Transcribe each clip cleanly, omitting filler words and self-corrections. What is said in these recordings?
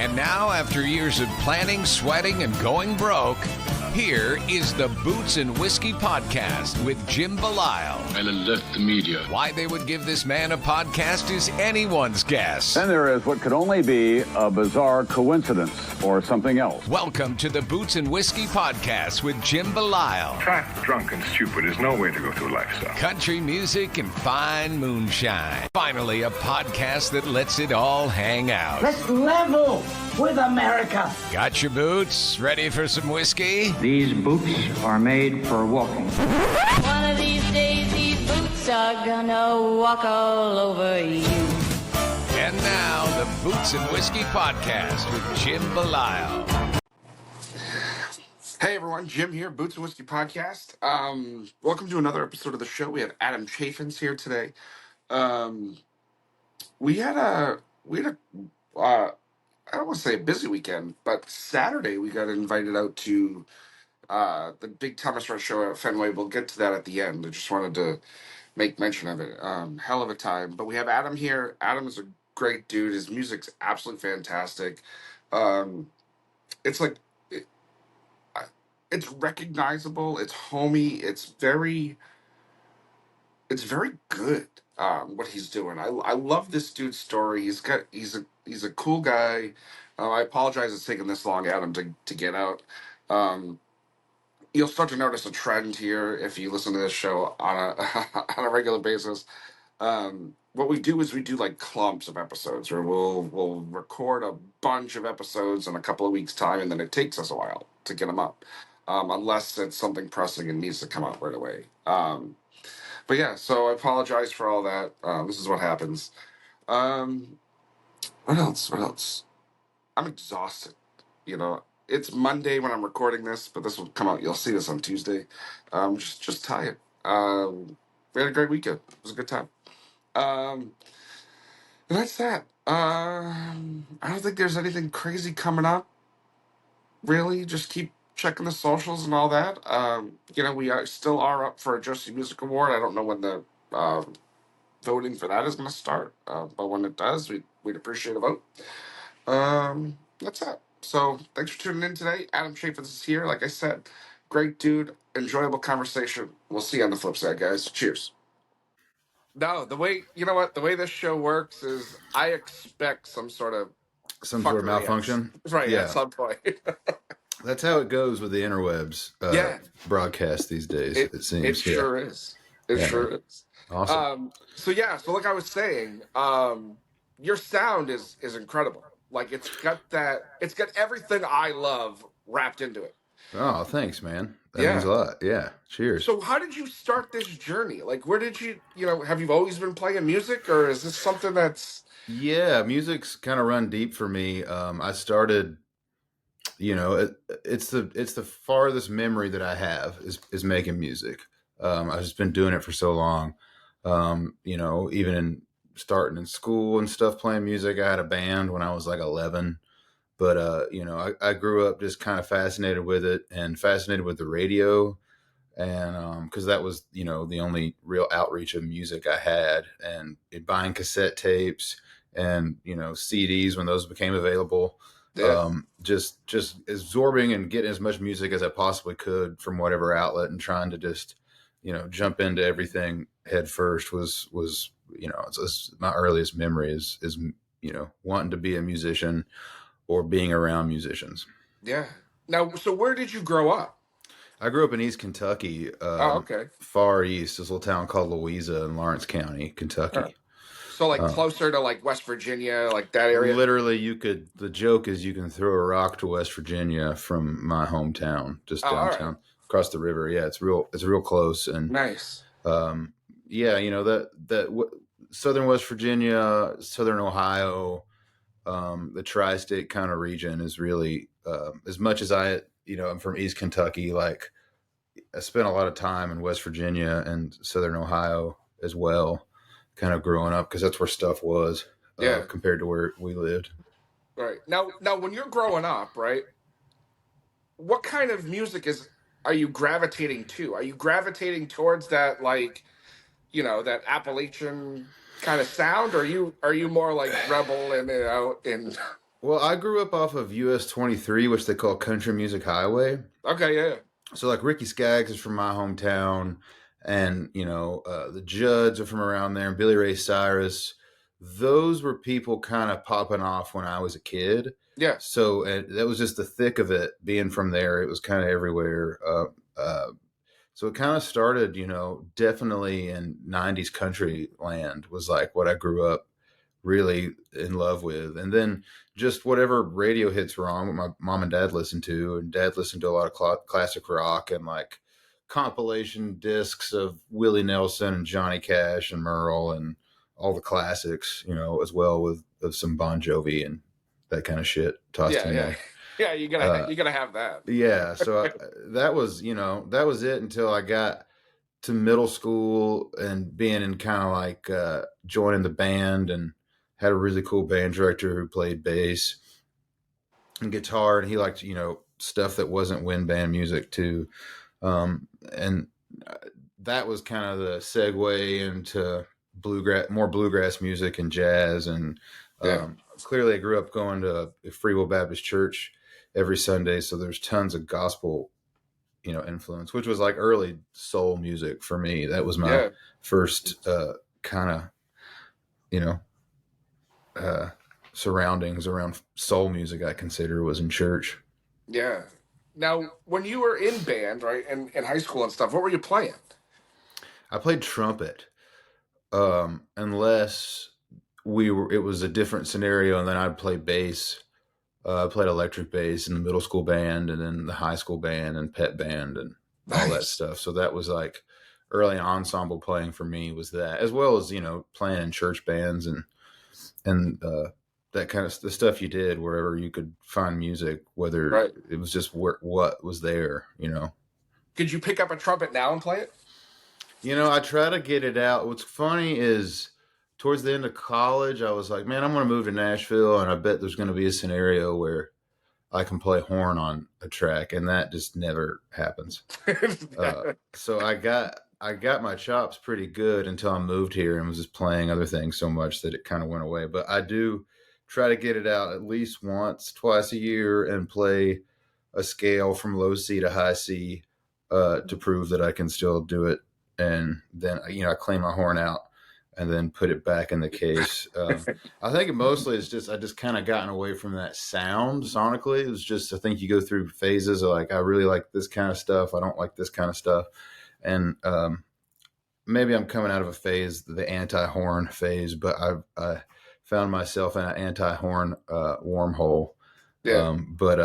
And now, after years of planning, sweating, and going broke, here is the Boots and Whiskey Podcast with Jim Belisle. I'll alert the media. Why they would give this man a podcast is anyone's guess. Then there is what could only be a bizarre coincidence or something else. Welcome to the Boots and Whiskey Podcast with Jim Belisle. Fat, drunk, and stupid is no way to go through life, sir. Country music and fine moonshine. Finally, a podcast that lets it all hang out. Let's level with America. Got your boots? Ready for some whiskey? These boots are made for walking. One of these days, these boots are gonna walk all over you. And now, the Boots and Whiskey Podcast with Jim Belisle. Hey everyone, Jim here, Boots and Whiskey Podcast. Welcome to another episode of the show. We have Adam Chaffins here today. We had a I don't want to say a busy weekend, but Saturday we got invited out to the big Thomas Rush show at Fenway. We'll get to that at the end. I just wanted to make mention of it. Hell of a time. But we have Adam here. Adam is a great dude. His music's absolutely fantastic. It's like it's recognizable. It's homey. It's very good. What he's doing. I love this dude's story. He's a cool guy. I apologize it's taken this long, Adam, to get out. You'll start to notice a trend here if you listen to this show on a on a regular basis. What we do is we do like clumps of episodes, where we'll record a bunch of episodes in a couple of weeks' time, and then it takes us a while to get them up, unless it's something pressing and needs to come out right away. But yeah, so I apologize for all that. This is what happens. What else? I'm exhausted. You know, it's Monday when I'm recording this, but this will come out. You'll see this on Tuesday. Just tired. We had a great weekend. It was a good time. And that's that. I don't think there's anything crazy coming up. Really, just keep checking the socials and all that. We still are up for a Jersey Music Award. I don't know when the voting for that is going to start, but when it does, we'd appreciate a vote. That's that. So thanks for tuning in today. Adam Chaffins is here. Like I said, great dude, enjoyable conversation. We'll see you on the flip side, guys. Cheers. No, the way this show works is I expect some sort of malfunction. Right, yeah. At some point. That's how it goes with the interwebs broadcast these days, it seems. It sure is. It sure is. Awesome. So like I was saying, your sound is incredible. Like it's got everything I love wrapped into it. Oh, thanks, man. That means a lot. Yeah. Cheers. So how did you start this journey? Like where did you have you always been playing music, or is this something that's... Yeah, music's kind of run deep for me. I started, it's the farthest memory that I have is making music. I've just been doing it for so long. Even in starting in school and stuff, playing music. I had a band when I was like 11, but I grew up just kind of fascinated with it and fascinated with the radio, and because that was the only real outreach of music I had, and buying cassette tapes and CDs when those became available. Just absorbing and getting as much music as I possibly could from whatever outlet, and trying to just jump into everything head first was it's my earliest memory is wanting to be a musician or being around musicians. Yeah. Now, so where did you grow up? I grew up in East Kentucky. Okay. Far east, this little town called Louisa in Lawrence County, Kentucky. So like closer to like West Virginia, like that area? Literally, the joke is you can throw a rock to West Virginia from my hometown, just downtown, across the river. Yeah, it's real close. And nice. Southern West Virginia, Southern Ohio, the tri-state kind of region is really, as much as I'm from East Kentucky, like I spent a lot of time in West Virginia and Southern Ohio as well, kind of growing up, because that's where stuff was compared to where we lived. Right. Now when you're growing up, right, what kind of music are you gravitating to? Are you gravitating towards that, like, that Appalachian kind of sound, or are you more like rebel and Well, I grew up off of US 23, which they call Country Music Highway. Okay, yeah. So like Ricky Skaggs is from my hometown, and the Judds are from around there, and Billy Ray Cyrus. Those were people kind of popping off when I was a kid. Yeah. So that was just the thick of it. Being from there, it was kind of everywhere. So it kind of started, definitely in '90s country land was like what I grew up really in love with. And then just whatever radio hits were on, what my mom and dad listened to, and dad listened to a lot of classic rock and like compilation discs of Willie Nelson and Johnny Cash and Merle and all the classics, as well with of some Bon Jovi and that kind of shit tossed in there. Yeah, you gotta have that. Yeah, so that was it until I got to middle school and being in kind of like joining the band, and had a really cool band director who played bass and guitar, and he liked stuff that wasn't wind band music too, and that was kind of the segue into more bluegrass music and jazz, and clearly I grew up going to Free Will Baptist Church every Sunday, so there's tons of gospel influence, which was like early soul music for me. That was my first kind of surroundings around soul music. I consider was in church. Yeah. Now, when you were in band, right, and in high school and stuff, what were you playing? I played trumpet, unless it was a different scenario, and then I'd play bass. I played electric bass in the middle school band, and then the high school band and pep band and all that stuff. So that was like early ensemble playing for me, was that, as well as, playing in church bands and that kind of the stuff you did wherever you could find music, whether it was just what was there, Could you pick up a trumpet now and play it? I try to get it out. What's funny is towards the end of college, I was like, man, I'm going to move to Nashville, and I bet there's going to be a scenario where I can play horn on a track, and that just never happens. So I got my chops pretty good until I moved here and was just playing other things so much that it kind of went away. But I do try to get it out at least twice a year, and play a scale from low C to high C to prove that I can still do it. And then, I clean my horn out and then put it back in the case. I think it mostly is just, I just kind of gotten away from that sound sonically. It was just, I think you go through phases of like, I really like this kind of stuff. I don't like this kind of stuff. And maybe I'm coming out of a phase, the anti-horn phase, but I found myself in an anti-horn wormhole. Yeah. There's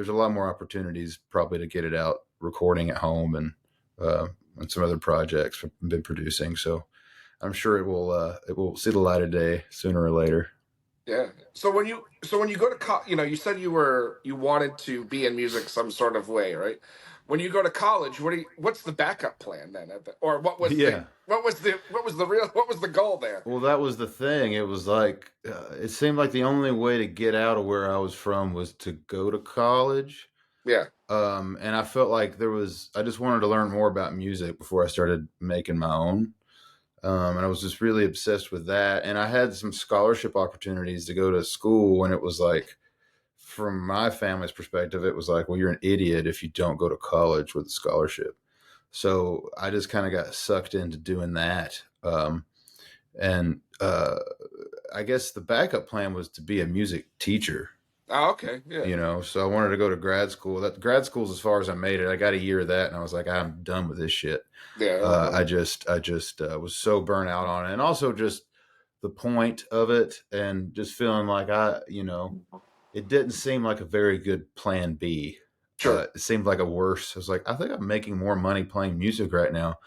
a lot more opportunities probably to get it out recording at home, and some other projects I've been producing. So I'm sure it will see the light of day sooner or later. Yeah. So when you go to you said you wanted to be in music some sort of way, right? When you go to college, what's the backup plan then? What was the goal there? Well, that was the thing. It was like, it seemed like the only way to get out of where I was from was to go to college. Yeah. And I felt like I just wanted to learn more about music before I started making my own. And I was just really obsessed with that. And I had some scholarship opportunities to go to school, and it was like, from my family's perspective, it was like, well, you're an idiot if you don't go to college with a scholarship. So I just kind of got sucked into doing that. I guess the backup plan was to be a music teacher. Oh, okay. Yeah. So I wanted to go to grad school. Grad school's as far as I made it. I got a year of that, and I was like, I'm done with this shit. Yeah. I just was so burnt out on it, and also just the point of it, and just feeling like it didn't seem like a very good plan B. Sure. It seemed like a worse. I was like, I think I'm making more money playing music right now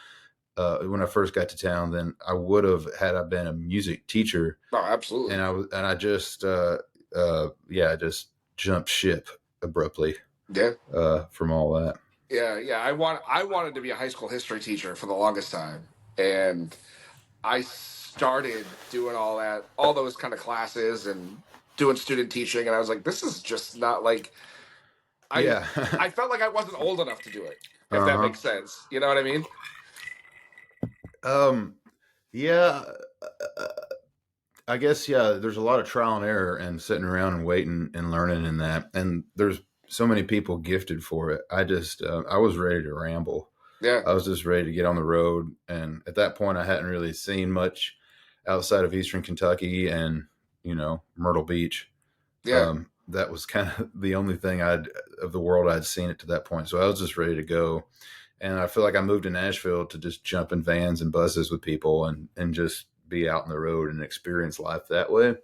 when I first got to town than I would have had I been a music teacher. Oh, absolutely. And I just just jumped ship abruptly. Yeah. From all that. Yeah. I wanted to be a high school history teacher for the longest time, and I started doing all those kind of classes and doing student teaching, and I was like, this is just not like, I felt like I wasn't old enough to do it, if that makes sense. You know what I mean? Yeah. I guess, yeah, there's a lot of trial and error and sitting around and waiting and learning in that. And there's so many people gifted for it. I was ready to ramble. Yeah. I was just ready to get on the road. And at that point, I hadn't really seen much outside of Eastern Kentucky and, Myrtle Beach. Yeah. That was kind of the only thing of the world I'd seen it to that point. So I was just ready to go. And I feel like I moved to Nashville to just jump in vans and buses with people and just be out on the road and experience life that way.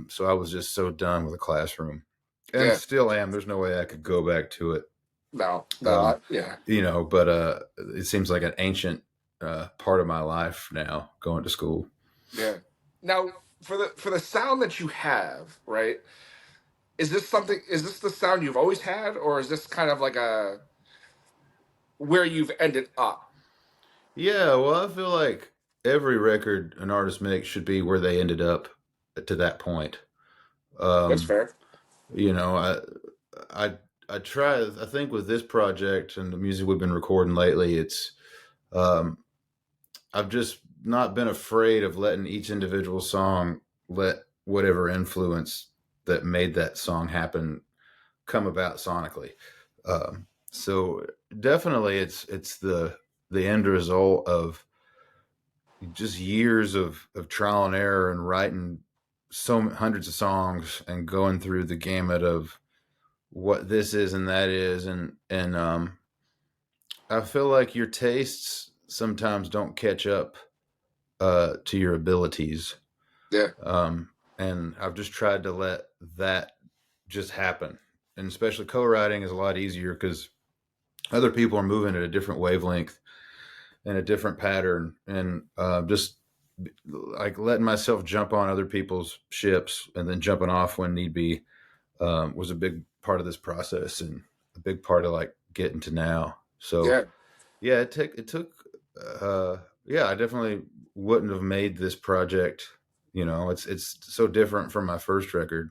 So I was just so done with the classroom, and Yeah. still am. There's no way I could go back to it. No. Yeah. But it seems like an ancient part of my life now, going to school. Yeah. Now, for the sound that you have, right? Is this the sound you've always had, or is this kind of like where you've ended up? Yeah, well, I feel like every record an artist makes should be where they ended up to that point. That's fair. I I I try. I think with this project and the music we've been recording lately, it's um, I've just not been afraid of letting each individual song let whatever influence that made that song happen come about sonically. So definitely, it's the end result of just years of trial and error and writing hundreds of songs and going through the gamut of what this is and that is, and I feel like your tastes sometimes don't catch up to your abilities. Yeah. And I've just tried to let that just happen. And especially co-writing is a lot easier because other people are moving at a different wavelength and a different pattern, and just like letting myself jump on other people's ships and then jumping off when need be was a big part of this process and a big part of like getting to now. So yeah, it took yeah, I definitely wouldn't have made this project. It's so different from my first record,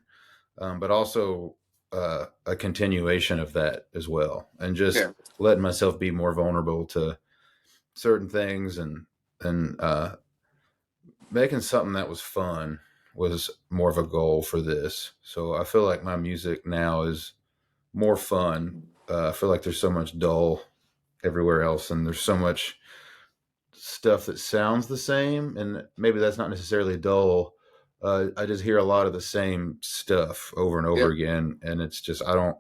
but also a continuation of that as well, and just letting myself be more vulnerable to certain things and making something that was fun was more of a goal for this. So I feel like my music now is more fun. I feel like there's so much dull everywhere else, and there's so much stuff that sounds the same, and maybe that's not necessarily dull. I just hear a lot of the same stuff over and over again, and it's just I don't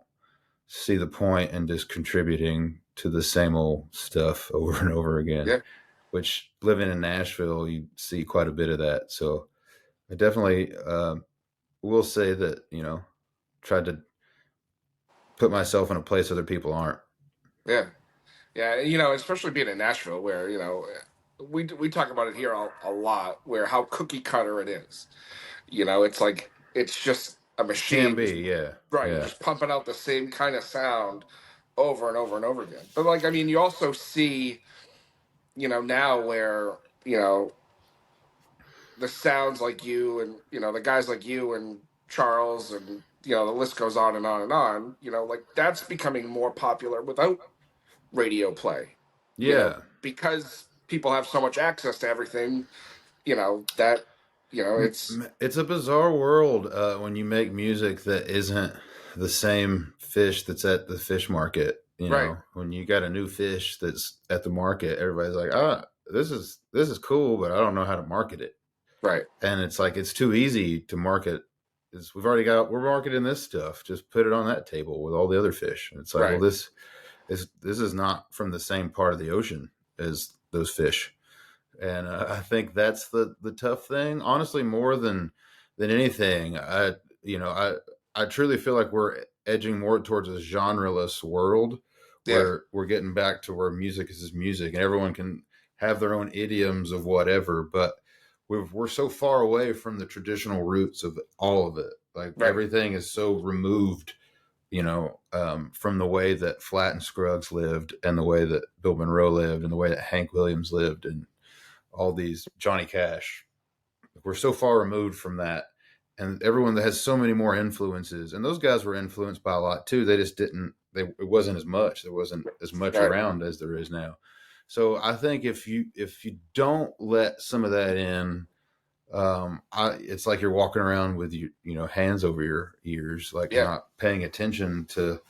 see the point in just contributing to the same old stuff over and over again. Yeah. Which, living in Nashville, you see quite a bit of that. So I definitely will say that tried to put myself in a place other people aren't. Yeah. Yeah. Especially being in Nashville, where we talk about it here a lot, where how cookie cutter it is. It's like it's just a machine. Can be, yeah. Right. Yeah. Just pumping out the same kind of sound over and over and over again. But like, I mean, you also see, now where, the sounds like you and, the guys like you and Charles and, the list goes on and on and on, like that's becoming more popular without radio play. Yeah. Because people have so much access to everything, that, it's a bizarre world when you make music that isn't the same fish that's at the fish market. Right. When you got a new fish that's at the market, everybody's like, this is cool, but I don't know how to market it. Right. And it's like, it's too easy to market. We're marketing this stuff. Just put it on that table with all the other fish. And it's like, well, this is not from the same part of the ocean as those fish. And I think that's the tough thing, honestly, more than anything. I truly feel like we're edging more towards a genreless world where we're getting back to where music is just music and everyone can have their own idioms of whatever. But we're so far away from the traditional roots of all of it. Like everything is so removed, from the way that Flatt and Scruggs lived and the way that Bill Monroe lived and the way that Hank Williams lived and all these Johnny Cash. We're so far removed from that. And everyone that has so many more influences, and those guys were influenced by a lot too. They just it wasn't as much. There wasn't as much around as there is now. So I think if you don't let some of that in, It's like you're walking around with hands over your ears, like Yeah. not paying attention to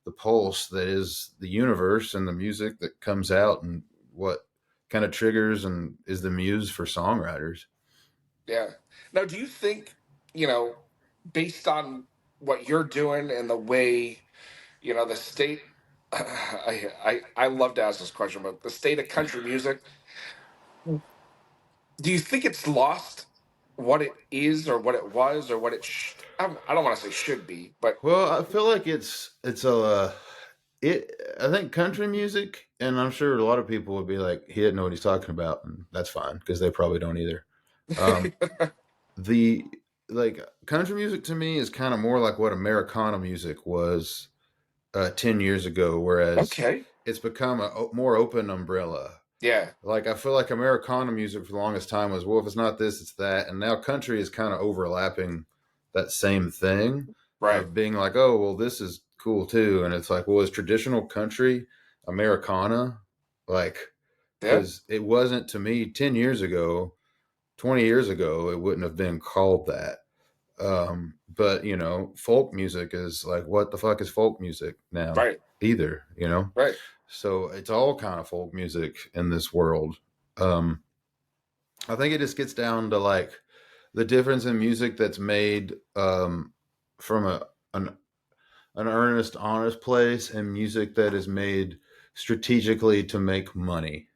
the pulse that is the universe and the music that comes out and what kind of triggers and is the muse for songwriters. Yeah. Now, do you think, you know, based on what you're doing and the way, the state, I love to ask this question, but the state of country music, do you think it's lost what it is or what it was or what I don't want to say should be, but Well, I feel like I think country music, and I'm sure a lot of people would be like, he didn't know what he's talking about, and that's fine because they probably don't either. Um, the like country music to me is kind of more like what Americana music was 10 years ago, whereas okay. it's become a more open umbrella. Yeah. Like I feel like Americana music for the longest time was, well, if it's not this, it's that, and now country is kind of overlapping that same thing Right. of being like, oh, well, this is cool too, and it's like, well, is traditional country Americana? Like, Yeah. because it wasn't to me 10 years ago, 20 years ago, it wouldn't have been called that. But folk music is like, what the fuck is folk music now? Right. Either, Right. So it's all kind of folk music in this world. I think it just gets down to like the difference in music that's made from an earnest, honest place and music that is made strategically to make money.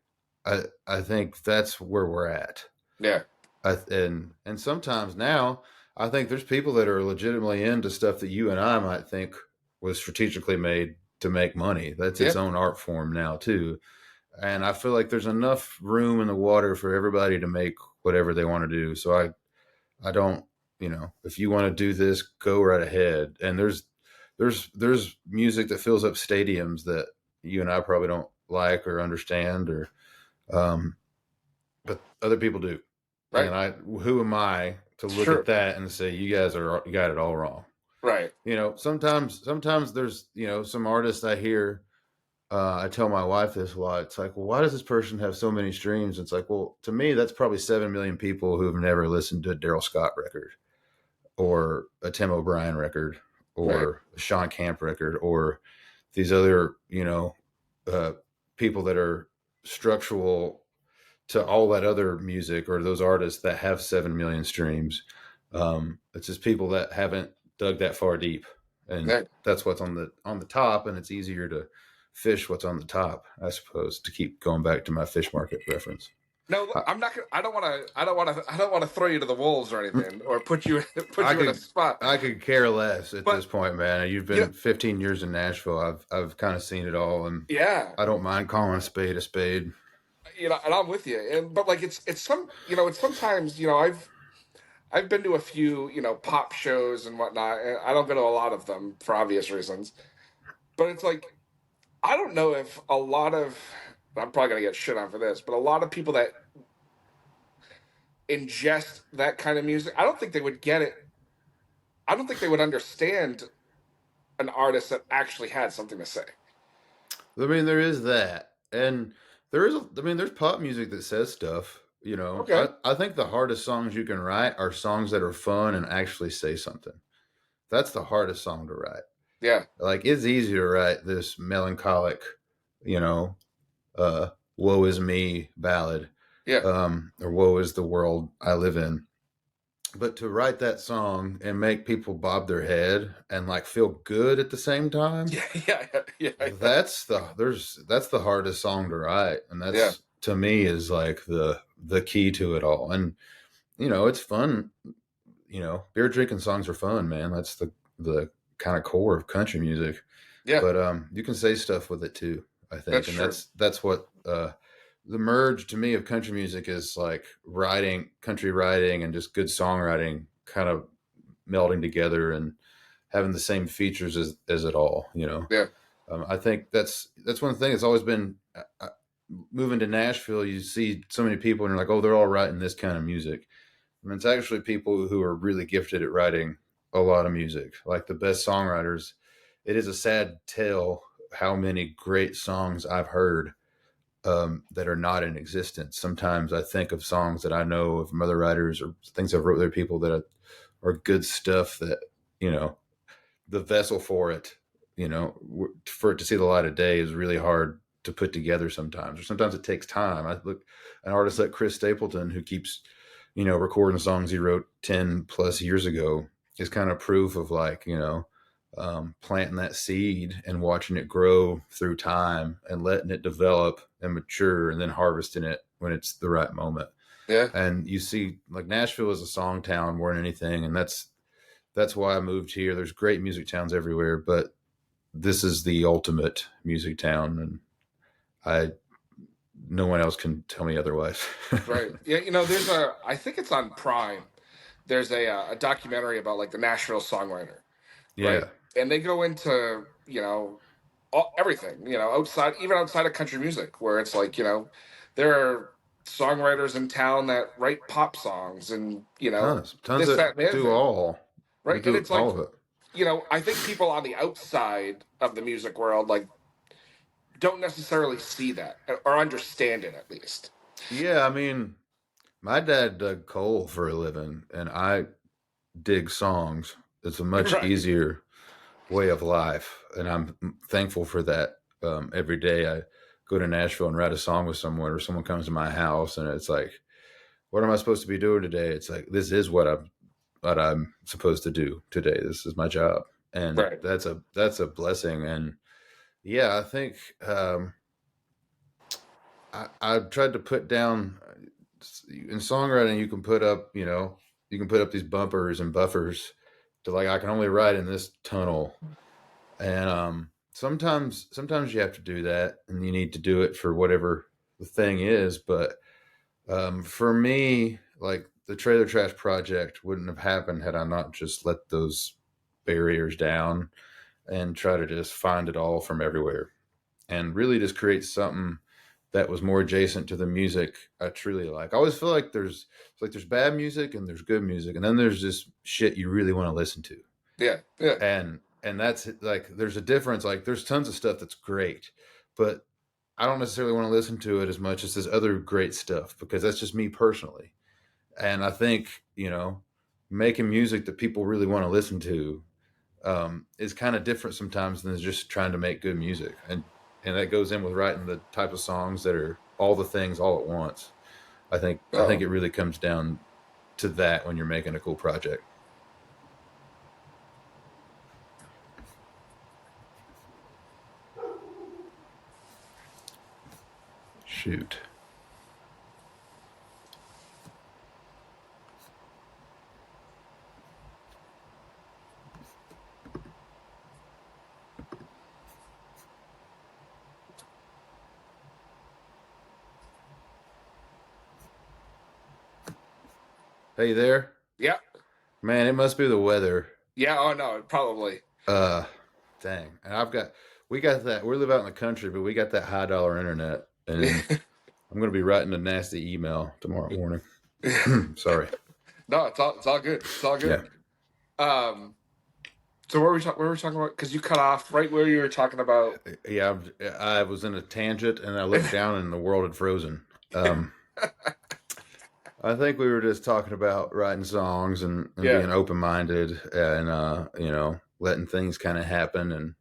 I think that's where we're at. Yeah. And sometimes now I think there's people that are legitimately into stuff that you and I might think was strategically made to make money. That's its own art form now too. And I feel like there's enough room in the water for everybody to make whatever they want to do. So I don't, if you want to do this, go right ahead. And there's music that fills up stadiums that you and I probably don't like or understand but other people do. Right. And who am I to look at that and say, you got it all wrong. Right. Sometimes there's, some artists I hear, I tell my wife this a lot. It's like, well, why does this person have so many streams? It's like, well, to me, that's probably 7 million people who have never listened to a Daryl Scott record or a Tim O'Brien record or a Sean Camp record or these other, people that are structural to all that other music or those artists that have 7 million streams. It's just people that haven't dug that far deep, and that's what's on the top, and it's easier to fish what's on the top, I suppose, to keep going back to my fish market reference. No, I'm not gonna. I don't want to throw you to the wolves or anything, or put you in a spot. I could care less at this point, man. You've been 15 years in Nashville. I've kind of seen it all, and I don't mind calling a spade a spade. And I'm with you. But like it's sometimes I've been to a few pop shows and whatnot, and I don't go to a lot of them for obvious reasons. But it's like I don't know if a lot of I'm probably gonna get shit on for this, but a lot of people that ingest that kind of music, I don't think they would get it. I don't think they would understand an artist that actually had something to say. I mean, there is that, and there's pop music that says stuff. Okay. I think the hardest songs you can write are songs that are fun and actually say something. That's the hardest song to write. Yeah. Like, it's easy to write this melancholic, woe is me ballad. Yeah. Or woe is the world I live in. But to write that song and make people bob their head and like feel good at the same time. Yeah. That's the hardest song to write. And that's to me is like the key to it all. And it's fun. Beer drinking songs are fun, man. That's the kind of core of country music. Yeah. But you can say stuff with it too, I think. That's what the merge to me of country music is like country writing and just good songwriting kind of melding together and having the same features as it all, Yeah. I think that's one thing that's always been moving to Nashville. You see so many people and you're like, oh, they're all writing this kind of music. I mean, it's actually people who are really gifted at writing a lot of music, like the best songwriters. It is a sad tale how many great songs I've heard that are not in existence. Sometimes I think of songs that I know of from other writers or things I've wrote with other people that are good stuff that, you know, the vessel for it, you know, for it to see the light of day is really hard to put together sometimes, or sometimes it takes time. I look an artist like Chris Stapleton, who keeps, you know, recording songs he wrote 10 plus years ago, is kind of proof of like, you know, planting that seed and watching it grow through time and letting it develop and mature and then harvesting it when it's the right moment. Yeah. And you see, like, Nashville is a song town more than anything. And that's why I moved here. There's great music towns everywhere, but this is the ultimate music town. And no one else can tell me otherwise. Right. Yeah. You know, I think it's on Prime. There's a documentary about like the Nashville songwriter. Yeah. Right. And they go into, you know, everything, you know, even outside of country music, where it's like, you know, there are songwriters in town that write pop songs and, you know, tons this, that, that and the do other. all. Right. Do And it's like, all of it. you know, I think people on the outside of the music world, like, don't necessarily see that or understand it, at least. Yeah. I mean, my dad dug coal for a living and I dig songs. It's a much easier way of life. And I'm thankful for that. Every day I go to Nashville and write a song with someone, or someone comes to my house and it's like, what am I supposed to be doing today? It's like, this is what I'm supposed to do today. This is my job. And that's a blessing. And yeah, I think, I tried to put down in songwriting, you can put up these bumpers and buffers to, like, I can only write in this tunnel. And sometimes you have to do that and you need to do it for whatever the thing is. But for me, like, the Trailer Trash project wouldn't have happened had I not just let those barriers down and try to just find it all from everywhere and really just create something that was more adjacent to the music I truly like. I always feel like there's bad music and there's good music, and then there's just shit you really want to listen to. Yeah. And that's like, there's a difference. Like, there's tons of stuff that's great, but I don't necessarily want to listen to it as much as this other great stuff, because that's just me personally. And I think, you know, making music that people really want to listen to is kind of different sometimes than just trying to make good music. And that goes in with writing the type of songs that are all the things all at once. I think it really comes down to that when you're making a cool project. Shoot. Hey, you there? Yeah. Man, it must be the weather. Yeah. Oh no, probably. Dang. And we got that. We live out in the country, but we got that high dollar internet, and I'm going to be writing a nasty email tomorrow morning. Sorry. No, it's all good. It's all good. Yeah. So what were we talking about? Because you cut off right where you were talking about. Yeah, I was in a tangent, and I looked down, and the world had frozen. I think we were just talking about writing songs and being open-minded and, you know, letting things kind of happen. And,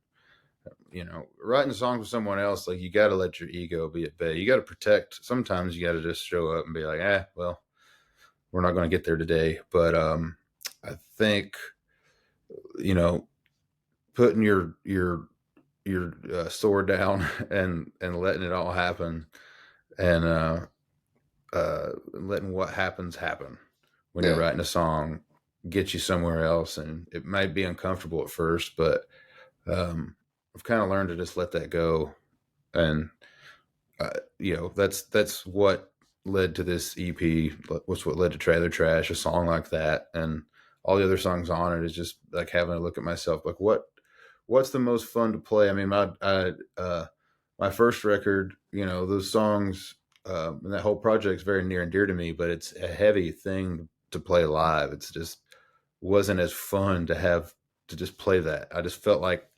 you know, writing songs with someone else, like, you got to let your ego be at bay. You got to protect. Sometimes you got to just show up and be like, well, we're not going to get there today. But I think, you know, putting your sword down and letting it all happen, and letting what happens happen when you're writing a song gets you somewhere else. And it might be uncomfortable at first, but I've kind of learned to just let that go. And you know, that's what led to this EP. What's what led to Trailer Trash, a song like that, and all the other songs on it is just like having a look at myself, like, what's the most fun to play? I mean, my first record, you know, those songs, and that whole project is very near and dear to me, but it's a heavy thing to play live. It's just wasn't as fun to have to just play that. I just felt like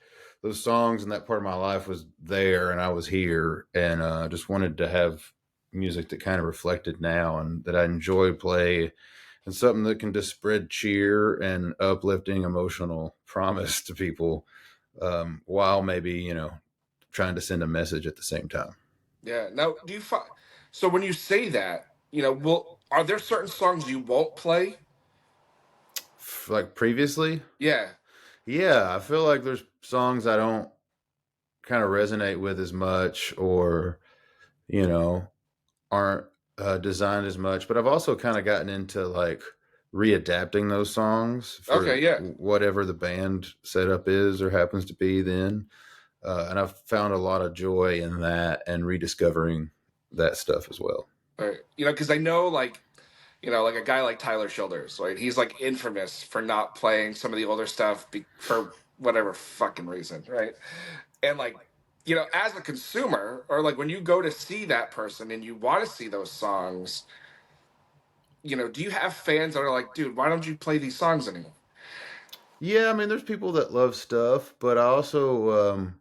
those songs and that part of my life was there, and I was here, and just wanted to have music that kind of reflected now and that I enjoy play, and something that can just spread cheer and uplifting emotional promise to people, while maybe, trying to send a message at the same time. Yeah. Now, do you find so when you say that, are there certain songs you won't play? Like previously, Yeah. yeah, I feel like there's songs I don't kind of resonate with as much, or you know aren't designed as much. But I've also kind of gotten into like readapting those songs for Okay. Yeah. whatever the band setup is or happens to be then. And I've found a lot of joy in that and rediscovering that stuff as well. All right. Because I know, like a guy like Tyler Childers, right? He's like infamous for not playing some of the older stuff for whatever fucking reason, right? And like, as a consumer, or like when you go to see that person and you want to see those songs, do you have fans that are like, dude, why don't you play these songs anymore? Yeah, I mean, there's people that love stuff, but I also,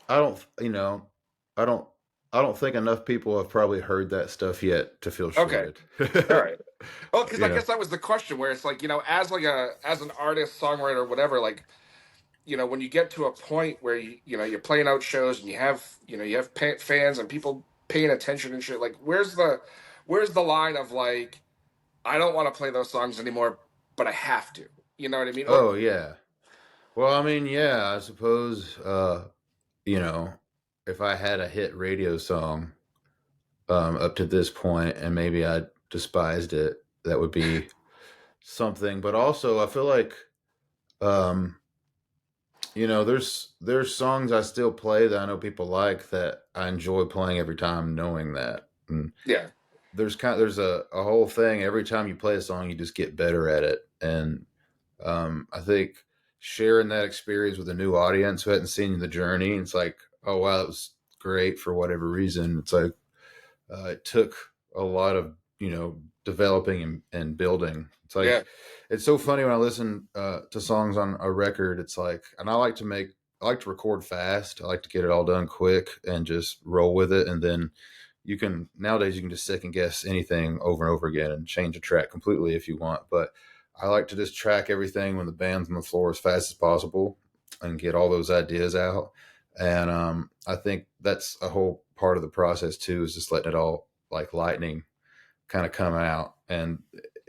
I don't, I don't, I don't think enough people have probably heard that stuff yet to feel Okay. shorted. All right. Well, because you I know, guess that was the question where it's like, as an artist, songwriter, whatever, like, when you get to a point where you're playing out shows and you have fans and people paying attention and shit, like where's the line of like, I don't want to play those songs anymore, but I have to. You know what I mean? Or oh yeah. Well, I mean, yeah, I suppose, you know, if I had a hit radio song, up to this point, and maybe I despised it, that would be something. But also, I feel like, um, there's songs I still play that I know people like that I enjoy playing every time, knowing that. And yeah, there's a whole thing. Every time you play a song, you just get better at it. And I think sharing that experience with a new audience who hadn't seen the journey, it's like, oh wow, that was great for whatever reason. It's like, it took a lot of developing and building. It's yeah, like, it's so funny when I listen to songs on a record. It's like, and I like to record fast. I like to get it all done quick and just roll with it. And then nowadays you can just second guess anything over and over again and change a track completely if you want. But I like to just track everything when the band's on the floor as fast as possible and get all those ideas out. And I think that's a whole part of the process too, is just letting it all like lightning kind of come out. And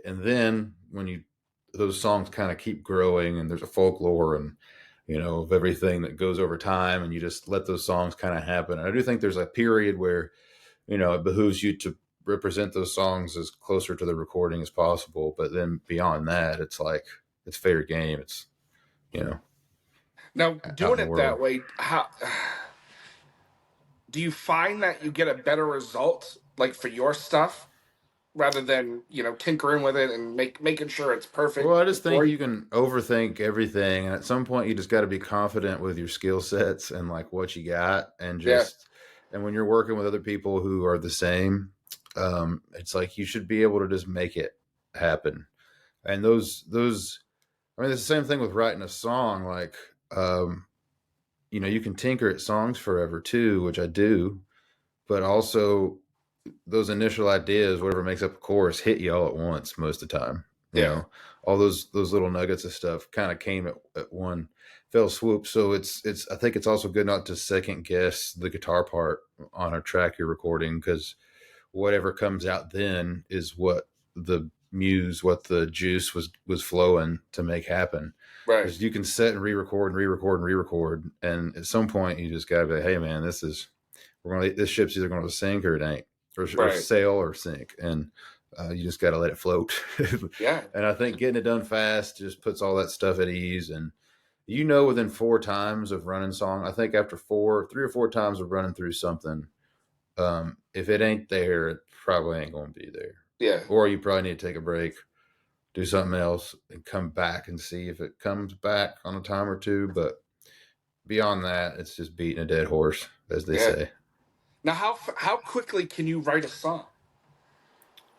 then when those songs kind of keep growing and there's a folklore and, of everything that goes over time, and you just let those songs kind of happen. And I do think there's a period where, it behooves you to represent those songs as closer to the recording as possible. But then beyond that, it's like, it's fair game. It's, you know, now out doing in the it world. that way, how do you find that you get a better result, like for your stuff, rather than tinkering with it and making sure it's Well, perfect I just think before you can overthink everything, and at some point, you just got to be confident with your skill sets and like what you got, and yeah, and when you're working with other people who are the same, it's like you should be able to just make it happen. And I mean, it's the same thing with writing a song. Like, um, you can tinker at songs forever too, which I do, but also those initial ideas, whatever makes up a chorus, hit you all at once most of the time. yeah, All those little nuggets of stuff kind of came at one fell swoop. So I think it's also good not to second guess the guitar part on a track you're recording, because whatever comes out then is what the juice was flowing to make happen. right, Because you can set and re-record and re-record and re-record, and at some point you just gotta be like, hey man, this ship's either going to sink or it ain't, or right, sail or sink, and you just got to let it float. yeah, And I think getting it done fast just puts all that stuff at ease. And within 4 times of running song, I think after 3 or 4 times of running through something, if it ain't there, it probably ain't going to be there. yeah. Or you probably need to take a break, do something else, and come back and see if it comes back on a time or two. But beyond that, it's just beating a dead horse, as they Yeah. say. Now, how quickly can you write a song?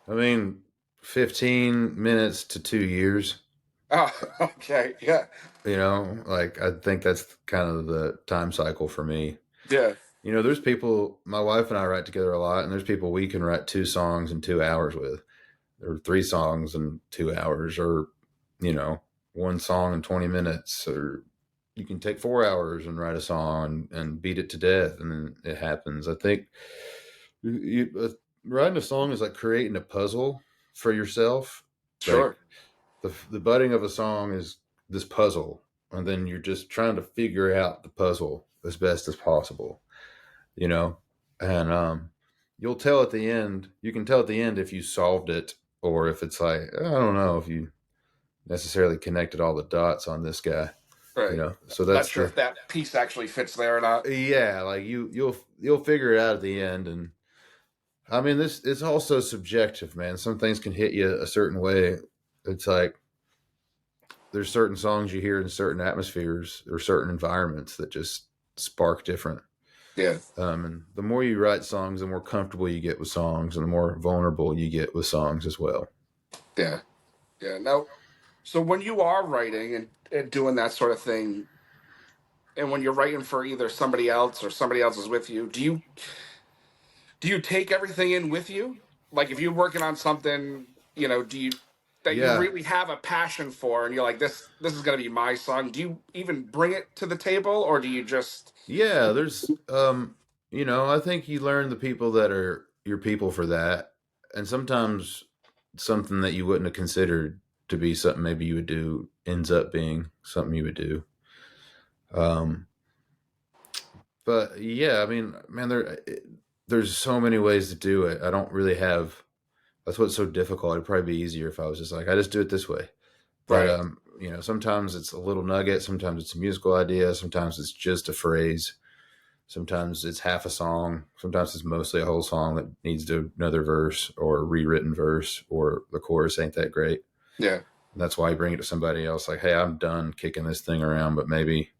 I mean, 15 minutes to 2 years. Oh, okay. Yeah. You know, like I think that's kind of the time cycle for me. Yeah. You know, there's people, my wife and I write together a lot, and there's people we can write 2 songs in 2 hours with, or 3 songs in 2 hours, or, you know, 1 song in 20 minutes, or you can take 4 hours and write a song and beat it to death, and then it happens. I think writing a song is like creating a puzzle for yourself. Like Sure. the budding of a song is this puzzle, and then you're just trying to figure out the puzzle as best as possible, you know, and you'll tell at the end. You can tell at the end if you solved it, or if it's like, I don't know if you necessarily connected all the dots on this guy, you Right. know. So Not that's sure the if that piece actually fits there or not. yeah, like you'll figure it out at the end. And I mean, this it's also subjective, man. Some things can hit you a certain way. It's like there's certain songs you hear in certain atmospheres or certain environments that just spark different. Yeah. And the more you write songs, the more comfortable you get with songs, and the more vulnerable you get with songs as well. Yeah. Yeah. Now, so when you are writing and doing that sort of thing, and when you're writing for either somebody else or somebody else is with you, do you take everything in with you? Like if you're working on something, do you that you Yeah, really have a passion for, and you're like, this is gonna be my song. Do you even bring it to the table, or do you just yeah. There's, you know, I think you learn the people that are your people for that, and sometimes something that you wouldn't have considered to be something maybe you would do ends up being something you would do. Um, but yeah, I mean, man, there's so many ways to do it. I don't really have. That's what's so difficult. It'd probably be easier if I was just like, I just do it this way. But right? you know, sometimes it's a little nugget, sometimes it's a musical idea, sometimes it's just a phrase, sometimes it's half a song, sometimes it's mostly a whole song that needs another verse or a rewritten verse, or the chorus ain't that great. Yeah, And that's why you bring it to somebody else, like, hey, I'm done kicking this thing around, but maybe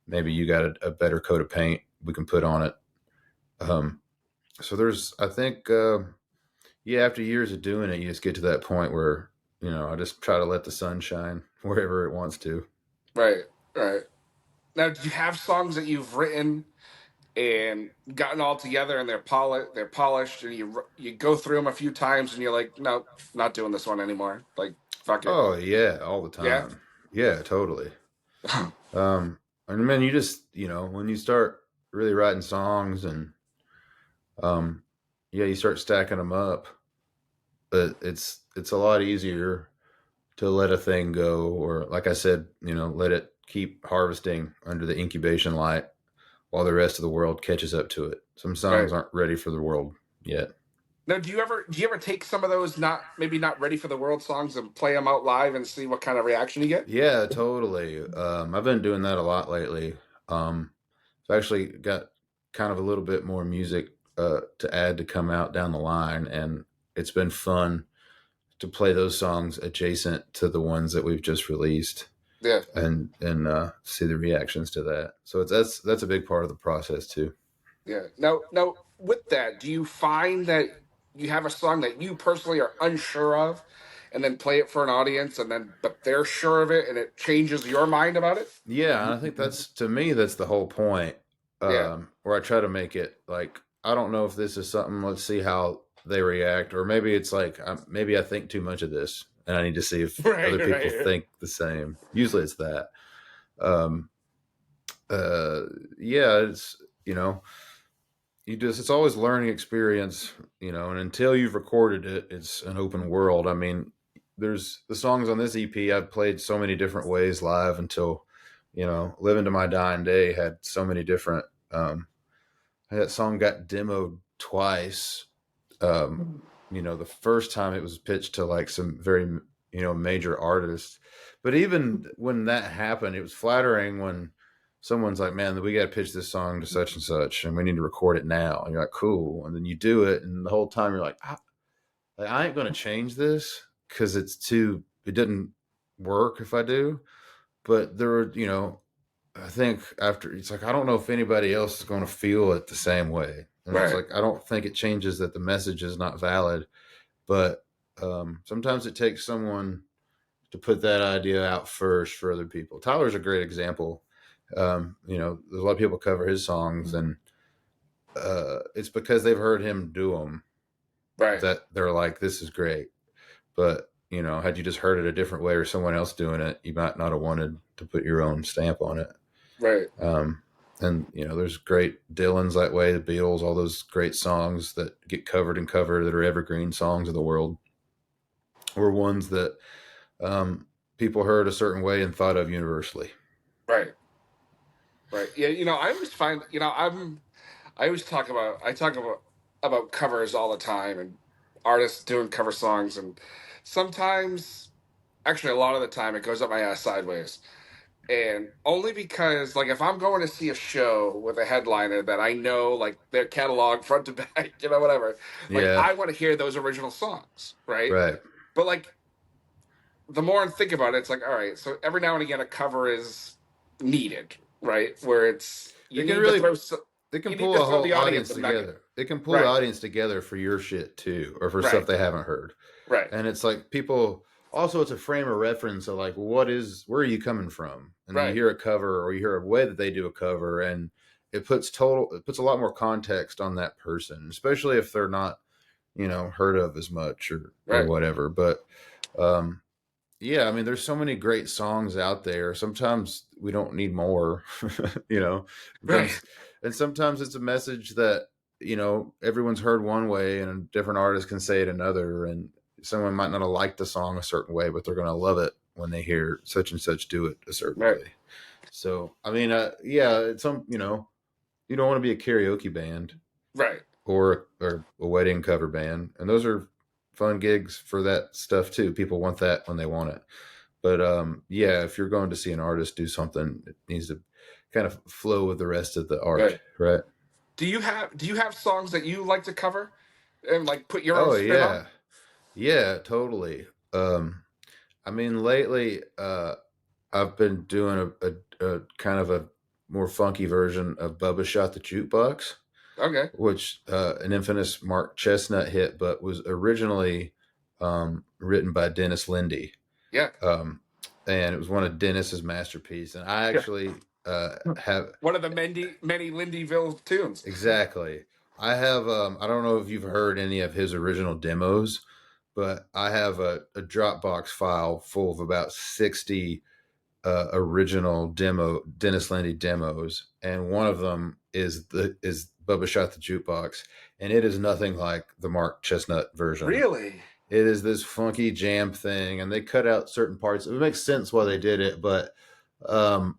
you got a better coat of paint we can put on it. Um, so there's, I think, yeah, after years of doing it, you just get to that point where, you know, I just try to let the sun shine wherever it wants to. right, right. Now, do you have songs that you've written and gotten all together and they're polished, and you go through them a few times and you're like, no, not doing this one anymore. Like, fuck it. Oh yeah, all the Yeah. time. Yeah, totally. And man, you just, you know, when you start really writing songs and um yeah, you start stacking them up, but it's a lot easier to let a thing go, or like I said, you know, let it keep harvesting under the incubation light while the rest of the world catches up to it. Some Right. songs aren't ready for the world yet. Now, do you ever take some of those not ready for the world songs and play them out live and see what kind of reaction you get? Yeah, totally. I've been doing that a lot lately. I've actually got kind of a little bit more music to add to come out down the line, and it's been fun to play those songs adjacent to the ones that we've just released, Yeah. and see the reactions to that. So that's a big part of the process too. Yeah. Now, with that, do you find that you have a song that you personally are unsure of, and then play it for an audience, and then but they're sure of it, and it changes your mind about it? Yeah, and I think that's, to me, that's the whole point. Yeah. Where I try to make it like, I don't know if this is something. Let's see how they react, or maybe it's like, maybe I think too much of this, and I need to see if Right. other people Right. think the same. Usually, it's that. Um, yeah, it's, you know, it's always learning experience, you know, and until you've recorded it, it's an open world. I mean, there's the songs on this EP I've played so many different ways live until, you know, Living to My Dying Day had so many different, that song got demoed twice. You know, the first time it was pitched to like some very, you know, major artists, but even when that happened, it was flattering when someone's like, man, we got to pitch this song to such and such, and we need to record it now. And you're like, cool. And then you do it. And the whole time you're like, I ain't going to change this because it didn't work if I do. But there were, you know, I think after, it's like, I don't know if anybody else is going to feel it the same way. And it's Right. like, I don't think it changes that the message is not valid, but sometimes it takes someone to put that idea out first for other people. Tyler's a great example. You know, there's a lot of people cover his songs, and it's because they've heard him do them Right. that they're like, this is great. But, you know, had you just heard it a different way or someone else doing it, you might not have wanted to put your own stamp on it. Right. And, you know, there's great Dylan's that way, the Beatles, all those great songs that get covered and covered that are evergreen songs of the world were ones that people heard a certain way and thought of universally. Right. Right. Yeah. You know, I always find, you know, I talk about covers all the time and artists doing cover songs. And sometimes, actually, a lot of the time, it goes up my ass sideways. And only because, like, if I'm going to see a show with a headliner that I know, like, their catalog front to back, you know, whatever, like, Yeah. I want to hear those original songs, right? Right. But, like, the more I think about it, it's like, all right, so every now and again, a cover is needed, right? Where it's, you It need can really, to throw, it can you need pull to a throw whole the audience a nugget. together. It can pull Right. the audience together for your shit too, or for Right. stuff they haven't heard. Right. And it's like people also, it's a frame of reference of like, where are you coming from? And then Right. you hear a cover or you hear a way that they do a cover, and it puts a lot more context on that person, especially if they're not, you know, heard of as much or Right. whatever. But yeah, I mean, there's so many great songs out there. Sometimes we don't need more, you know, Right. and sometimes it's a message that, you know, everyone's heard one way and a different artist can say it another. And someone might not have liked the song a certain way, but they're going to love it when they hear such and such do it a certain Right. way. So, I mean, yeah, it's you know, you don't want to be a karaoke band Right. or a wedding cover band. And those are fun gigs for that stuff too. People want that when they want it. But yeah, if you're going to see an artist do something, it needs to kind of flow with the rest of the art, right? Do you have songs that you like to cover and like put your Oh own spin yeah. on? Yeah, totally. I mean, lately, I've been doing a kind of a more funky version of Bubba Shot the Jukebox, Okay. which an infamous Mark Chestnut hit, but was originally written by Dennis Lindy. Yeah. And it was one of Dennis's masterpieces. And I actually have one of the many Lindyville tunes. exactly. I have I don't know if you've heard any of his original demos, but I have a Dropbox file full of about 60 original Dennis Lindy demos, and one of them is Bubba Shot the Jukebox, and it is nothing like the Mark Chestnut version. Really? It is this funky jam thing, and they cut out certain parts. It makes sense why they did it, but I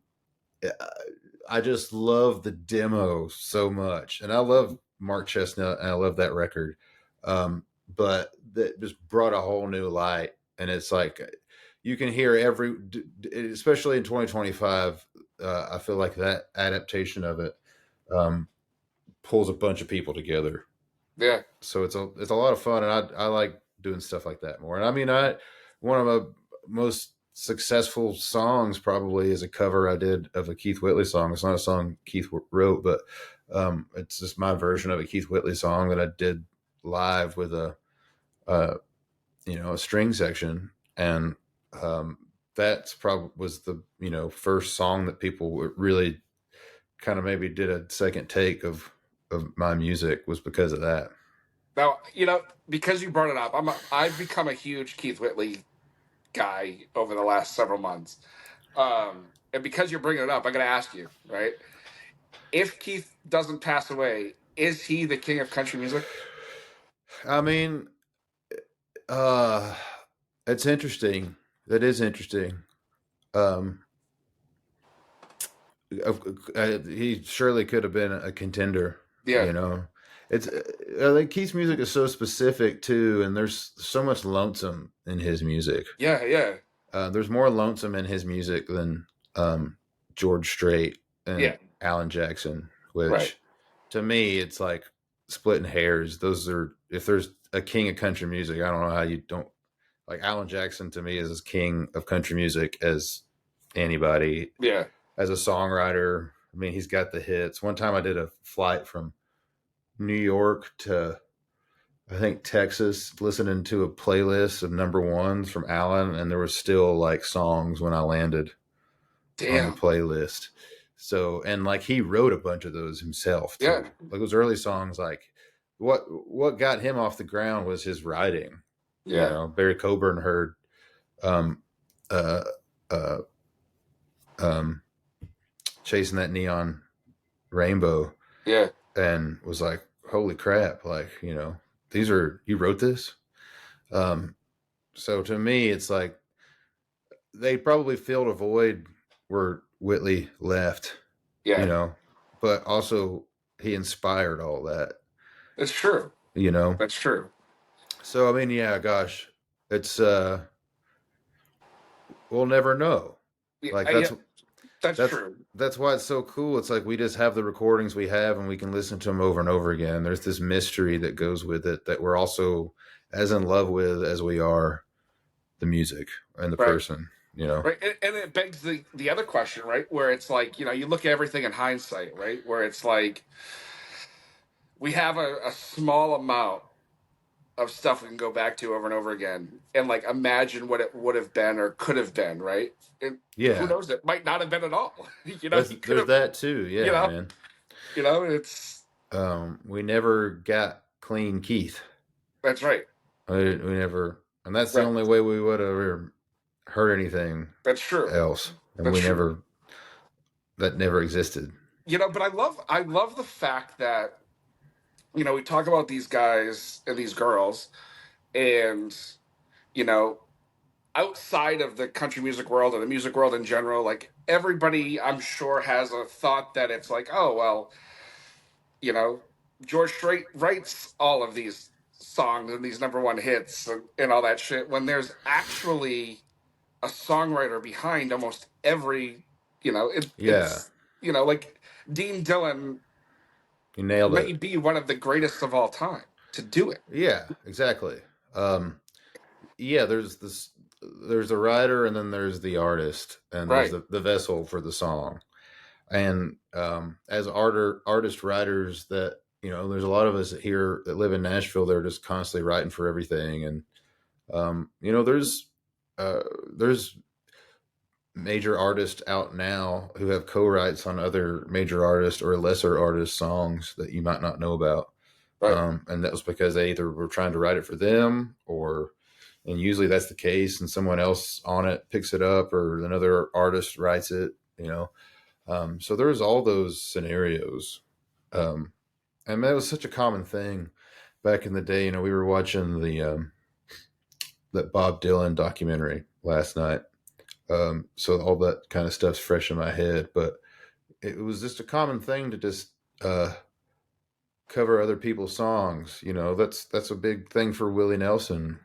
just love the demo so much, and I love Mark Chestnut, and I love that record. But that just brought a whole new light, and it's like you can hear especially in 2025. I feel like that adaptation of it pulls a bunch of people together. Yeah. So it's a lot of fun, and I like doing stuff like that more. And I mean, one of my most successful songs probably is a cover I did of a Keith Whitley song. It's not a song Keith wrote, but it's just my version of a Keith Whitley song that I did live with a string section, and that's probably was the first song that people really kind of maybe did a second take of my music was because of that. Now, because you brought it up, I've become a huge Keith Whitley guy over the last several months. And because you're bringing it up, I got to ask you, right? If Keith doesn't pass away, is he the king of country music? I mean, it's interesting. That is interesting. He surely could have been a contender. Yeah. It's I think Keith's music is so specific too, and there's so much lonesome in his music. Yeah. There's more lonesome in his music than George Strait and Alan Jackson, which to me it's like splitting hairs. Those are, if there's a king of country music, I don't know how you don't like Alan Jackson. To me is as king of country music as anybody. Yeah. As a songwriter, I mean, he's got the hits. One time I did a flight from New York to I think Texas, listening to a playlist of number ones from Alan, and there were still like songs when I landed on the Damn. playlist. So, and like he wrote a bunch of those himself Yeah. too. Like those early songs, like what got him off the ground was his writing. You Yeah. know, Barry Coburn heard um uh uh um Chasing That Neon Rainbow Yeah. and was like, holy crap, like, you know, you wrote this? So to me it's like they probably filled a void where Whitley left, you Yeah. know, but also he inspired all that, It's true. you know. That's true. So I mean, yeah, gosh, it's we'll never know. Like Yeah, that's true. that's why it's so cool. It's like we just have the recordings we have and we can listen to them over and over again. There's this mystery that goes with it that we're also as in love with as we are the music and the Right. person, you know. Right. And it begs the other question, right? Where it's like, you know, you look at everything in hindsight, right? Where it's like we have a small amount of stuff we can go back to over and over again and like imagine what it would have been or could have been, right? And Yeah. who knows, it might not have been at all. You know, There's that too. Yeah, you know, man. You know, it's We never got clean Keith. that's right. We never, and that's the Right. only way we would have ever heard anything That's true. else. And That's we true. never, that never existed. You know, but I love the fact that, you know, we talk about these guys and these girls and, you know, outside of the country music world and the music world in general, like everybody I'm sure has a thought that it's like, oh, well, you know, George Strait writes all of these songs and these number one hits and all that shit when there's actually a songwriter behind almost every, you know, it's, you know, like Dean Dillon You nailed may it. be one of the greatest of all time to do it. Yeah, exactly. Yeah, there's a writer and then there's the artist and Right. there's the vessel for the song. And as artist writers that, you know, there's a lot of us here that live in Nashville that are just constantly writing for everything. And, you know, there's major artists out now who have co-writes on other major artists or lesser artist songs that you might not know about. Right. And that was because they either were trying to write it for them and usually that's the case and someone else on it picks it up or another artist writes it, you know. So there's all those scenarios. And that was such a common thing back in the day. You know, we were watching that Bob Dylan documentary last night. So all that kind of stuff's fresh in my head, but it was just a common thing to just cover other people's songs. You know, that's a big thing for Willie Nelson,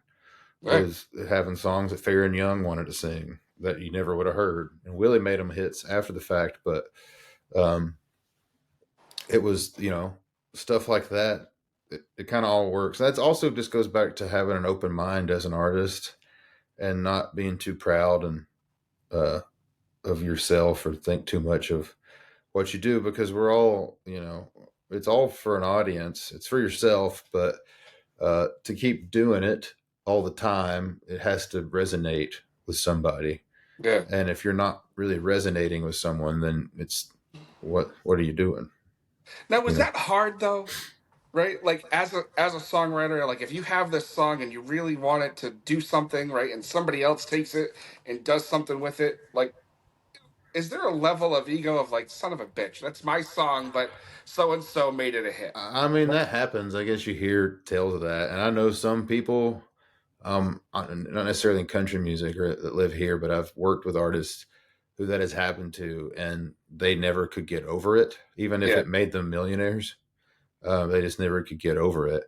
Right. was having songs that Fair and Young wanted to sing that you never would have heard. And Willie made them hits after the fact, but it was, you know, stuff like that. It kind of all works. That's also just goes back to having an open mind as an artist and not being too proud and of yourself or think too much of what you do, because we're all, you know, it's all for an audience. It's for yourself, but to keep doing it all the time, it has to resonate with somebody. Yeah. And if you're not really resonating with someone, then it's what are you doing? Now, was that hard though? Right? Like as a songwriter, like if you have this song and you really want it to do something, right, and somebody else takes it and does something with it, like is there a level of ego of like, son of a bitch, that's my song, but so and so made it a hit? I mean, that happens. I guess you hear tales of that. And I know some people, not necessarily in country music or that live here, but I've worked with artists who that has happened to, and they never could get over it, even if Yeah. it made them millionaires. They just never could get over it.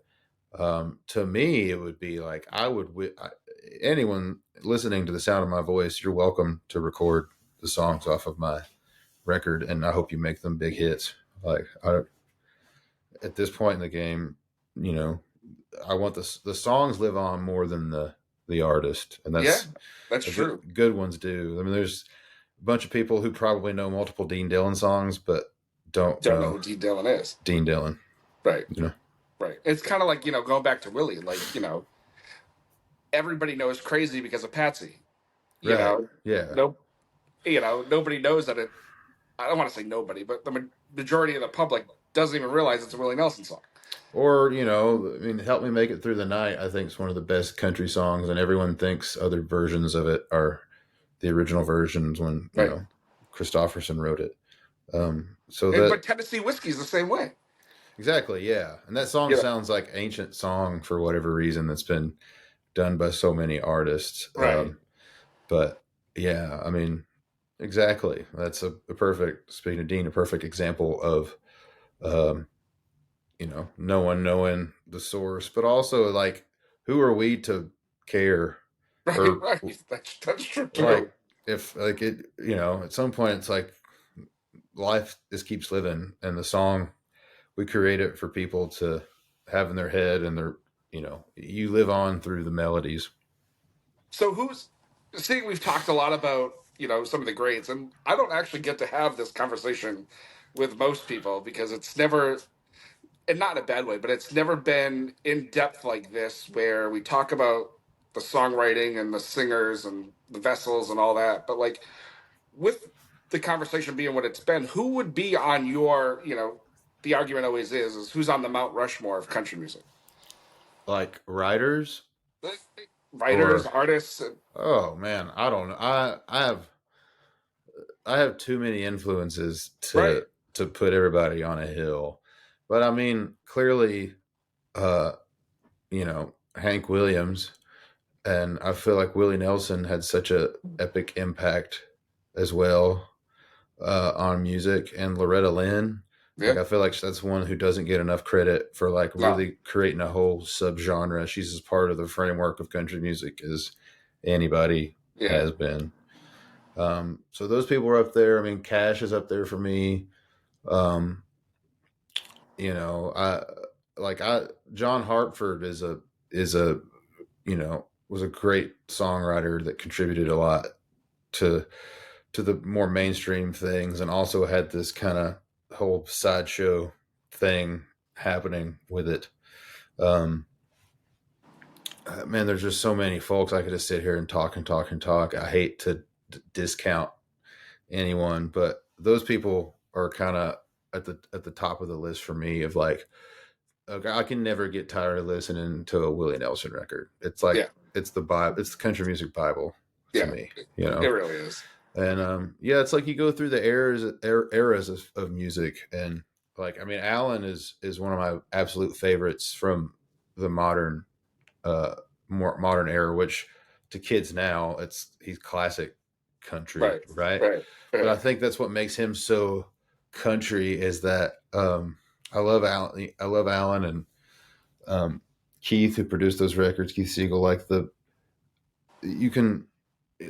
To me, it would be like anyone listening to the sound of my voice, you're welcome to record the songs off of my record, and I hope you make them big hits. Like at this point in the game, you know, I want the songs live on more than the artist, and that's true. Good ones do. I mean, there's a bunch of people who probably know multiple Dean Dillon songs, but don't know who Dean Dillon is. Dean Dillon. Right. You know. Right. It's kind of like, going back to Willie, like, everybody knows Crazy because of Patsy. You Right. know, Yeah. no, nobody knows that I don't want to say nobody, but the majority of the public doesn't even realize it's a Willie Nelson song. Or, I mean, Help Me Make It Through the Night, I think is one of the best country songs, and everyone thinks other versions of it are the original versions when, Right. Christopherson wrote it. But Tennessee Whiskey's the same way. Exactly, yeah. And that song sounds like ancient song for whatever reason that's been done by so many artists. Right. But yeah, I mean, exactly. That's a perfect, speaking of Dean, a perfect example of, no one knowing the source, but also like, who are we to care? Right. That's true too. Like, if like it, at some point it's like life just keeps living, and the song, we create it for people to have in their head, and their, you live on through the melodies. So we've talked a lot about, some of the greats, and I don't actually get to have this conversation with most people because it's never, and not in a bad way, but it's never been in depth like this where we talk about the songwriting and the singers and the vessels and all that. But like, with the conversation being what it's been, who would be on your, the argument always is who's on the Mount Rushmore of country music? Like writers, artists. Oh man, I don't know. I have too many influences to put everybody on a hill. But I mean, clearly, Hank Williams, and I feel like Willie Nelson had such a epic impact as well on music, and Loretta Lynn. Yeah. Like, I feel like that's one who doesn't get enough credit for like really creating a whole subgenre. She's as part of the framework of country music as anybody has been. So those people are up there. I mean, Cash is up there for me. John Hartford is a was a great songwriter that contributed a lot to the more mainstream things, and also had this kind of whole sideshow thing happening with it. Man, there's just so many folks. I could just sit here and talk and talk and talk. I hate to discount anyone, but those people are kind of at the top of the list for me. Of like, okay, I can never get tired of listening to a Willie Nelson record. It's like it's the Bible. It's the country music Bible to me. It really is. And it's like you go through the eras of music, and like, I mean, Alan is one of my absolute favorites from the modern more modern era, which to kids now he's classic country, right? But I think that's what makes him so country, is that I love Alan and Keith, who produced those records, Keith Siegel. Like, you can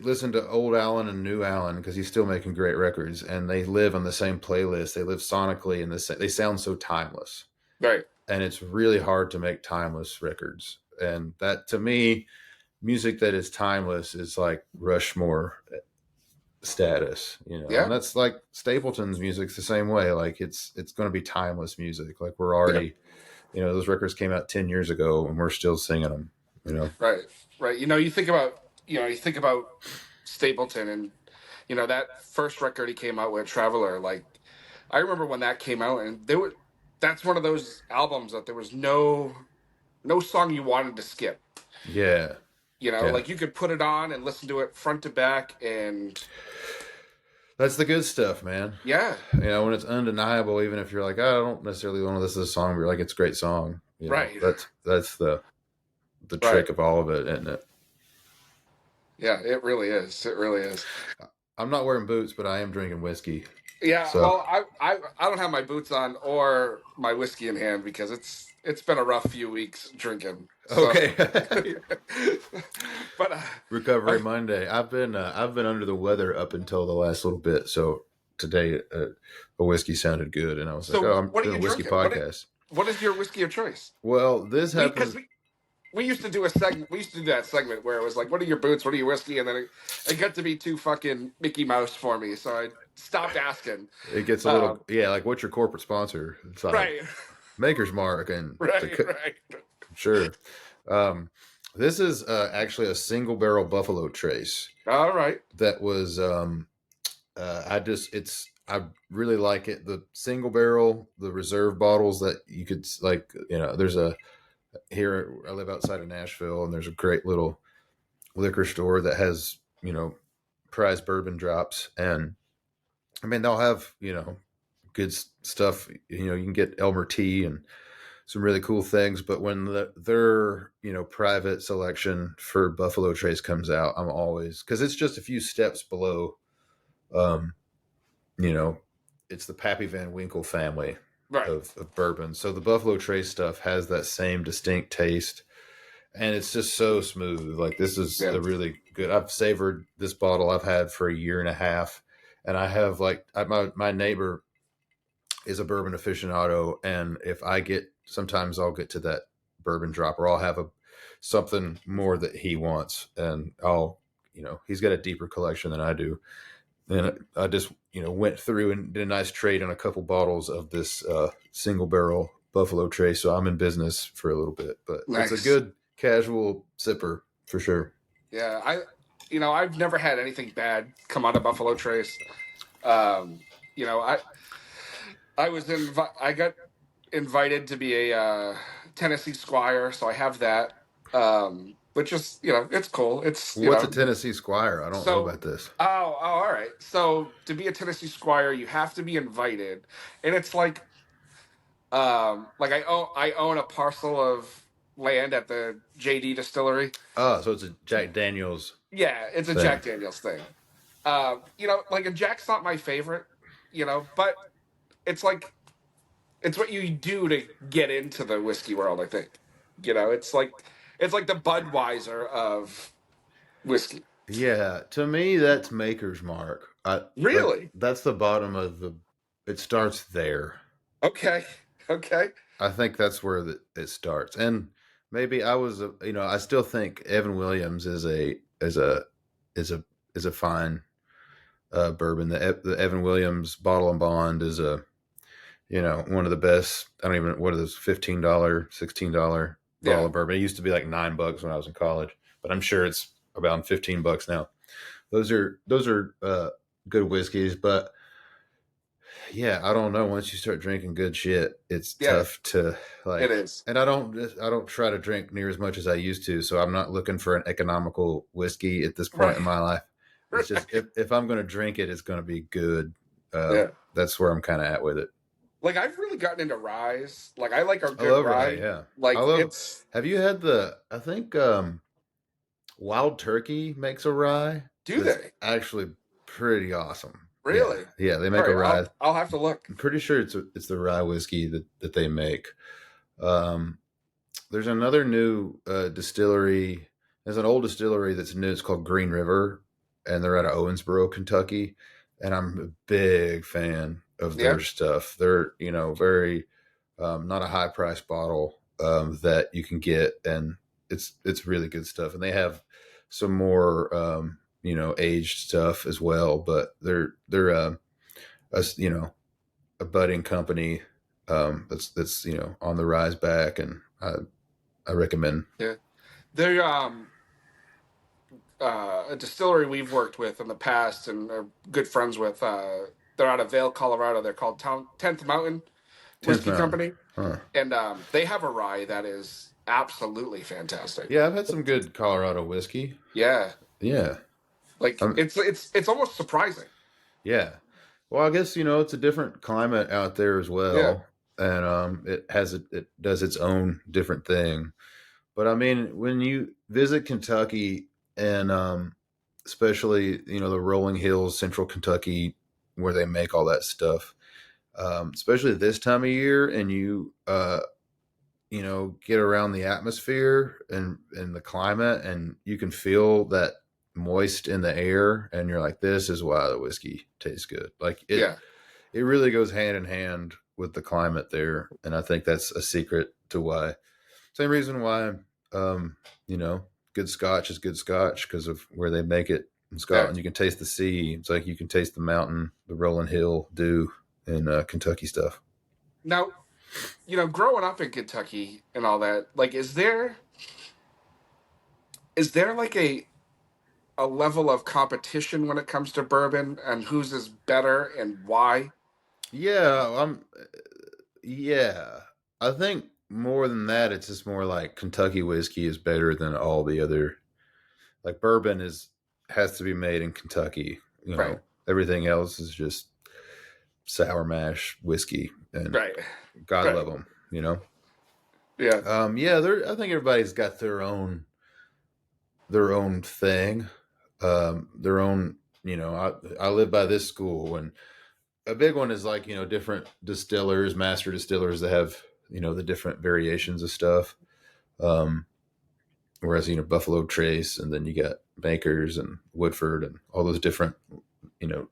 listen to old Alan and new Alan because he's still making great records, and they live on the same playlist. They live sonically, and they sound so timeless, right? And it's really hard to make timeless records. And that, to me, music that is timeless is like Rushmore status, And that's like Stapleton's music's the same way. Like, it's going to be timeless music. Like, we're already, those records came out 10 years ago and we're still singing them, Right. You think about Stapleton, and that first record he came out with, Traveler. Like, I remember when that came out, and that's one of those albums that there was no song you wanted to skip. Yeah. Like, you could put it on and listen to it front to back, and that's the good stuff, man. Yeah. When it's undeniable, even if you're like, I don't necessarily want to listen to this song, but you're like, it's a great song. Right. That's the trick of all of it, isn't it? Yeah, it really is. It really is. I'm not wearing boots, but I am drinking whiskey. Yeah, so. Well, I don't have my boots on or my whiskey in hand because it's been a rough few weeks drinking. So. Okay. But Recovery Monday. I've been under the weather up until the last little bit. So today a whiskey sounded good, and I was like, I'm doing a whiskey podcast. What is your whiskey of choice? Well, this happened because we used to do a segment. We used to do that segment where it was like, "What are your boots? What are your whiskey?" And then it got to be too fucking Mickey Mouse for me, so I stopped asking. It gets a little like, what's your corporate sponsor? Right. Maker's Mark and Right, right. sure. Um, this is actually a single barrel Buffalo Trace All right. that was I really like it. The single barrel, the reserve bottles that you could like, there's a here I live outside of Nashville, and there's a great little liquor store that has prize bourbon drops, and I mean they'll have good stuff. You can get Elmer tea and some really cool things, but when their private selection for Buffalo Trace comes out, I'm always, because it's just a few steps below. um it's the Pappy Van Winkle family Right. of bourbon, so the Buffalo Trace stuff has that same distinct taste, and it's just so smooth. Like, this is a really good. I've savored this bottle I've had for a year and a half, and I have my neighbor is a bourbon aficionado, and if I sometimes I'll get to that bourbon drop, or I'll have something more that he wants, and he's got a deeper collection than I do, and I just went through and did a nice trade on a couple bottles of this single barrel Buffalo Trace, so I'm in business for a little bit, but Nice. It's a good casual sipper for sure. Yeah, I've never had anything bad come out of Buffalo Trace. I got invited to be a Tennessee Squire, so I have that. But just it's cool. It's What's a Tennessee Squire? I don't know about this. Oh, all right. So to be a Tennessee Squire, you have to be invited, and it's like I own a parcel of land at the JD Distillery. Oh, so it's a Jack Daniels. Yeah, it's a Jack Daniels thing. Like a Jack's not my favorite, but it's like it's what you do to get into the whiskey world. I think, it's like the Budweiser of whiskey. Yeah, to me that's Maker's Mark. Really? That's the bottom of it starts there. Okay. I think that's where it starts, and maybe I still think Evan Williams is a fine bourbon. The Evan Williams Bottle and Bond is one of the best. I don't even, what are those, $15, $16 bottle of bourbon. It used to be like $9 when I was in college, but I'm sure it's about $15 now. Those are good whiskeys, but yeah, I don't know. Once you start drinking good shit, it's tough to like. It is, and I don't try to drink near as much as I used to, so I'm not looking for an economical whiskey at this point in my life. It's just if I'm going to drink it, it's going to be good. That's where I'm kind of at with it. Like, I've really gotten into ryes. Like, I like our good I love rye. rye. Yeah, like Have you had I think Wild Turkey makes a rye. Do they? Actually pretty awesome. Really? Yeah, they make a rye. I'll have to look. I'm pretty sure it's the rye whiskey that they make. There's another new distillery. There's an old distillery that's new. It's called Green River, and they're out of Owensboro, Kentucky. And I'm a big fan of their stuff. They're very not a high price bottle that you can get, and it's really good stuff. And they have some more aged stuff as well, but they're a budding company that's on the rise back, and I recommend. Yeah, they're a distillery we've worked with in the past and are good friends with. They're out of Vail, Colorado. They're called 10th Mountain Whiskey Company, and they have a rye that is absolutely fantastic. Yeah, I've had some good Colorado whiskey. Yeah. Like, it's almost surprising. Yeah. Well, I guess it's a different climate out there as well, and it does its own different thing. But I mean, when you visit Kentucky, and especially the rolling hills, central Kentucky, where they make all that stuff, especially this time of year, and you get around the atmosphere and the climate, and you can feel that moist in the air, and you're like, this is why the whiskey tastes good. Like it really goes hand in hand with the climate there, and I think that's a secret to why. Same reason why good Scotch is good Scotch, because of where they make it in Scotland. You can taste the sea. It's like you can taste the mountain, the rolling hill dew in Kentucky stuff. Now, growing up in Kentucky and all that, like, is there like a level of competition when it comes to bourbon, and whose is better and why? Yeah, yeah. I think more than that, it's just more like Kentucky whiskey is better than all the other. Like bourbon has to be made in Kentucky. Right. Everything else is just sour mash whiskey, and Right. God Right. love them. Yeah. Yeah. I think everybody's got their own thing, their own. I live by this school, and a big one is like different distillers, master distillers that have the different variations of stuff. Um, Whereas Buffalo Trace, and then you got Baker's and Woodford and all those different you know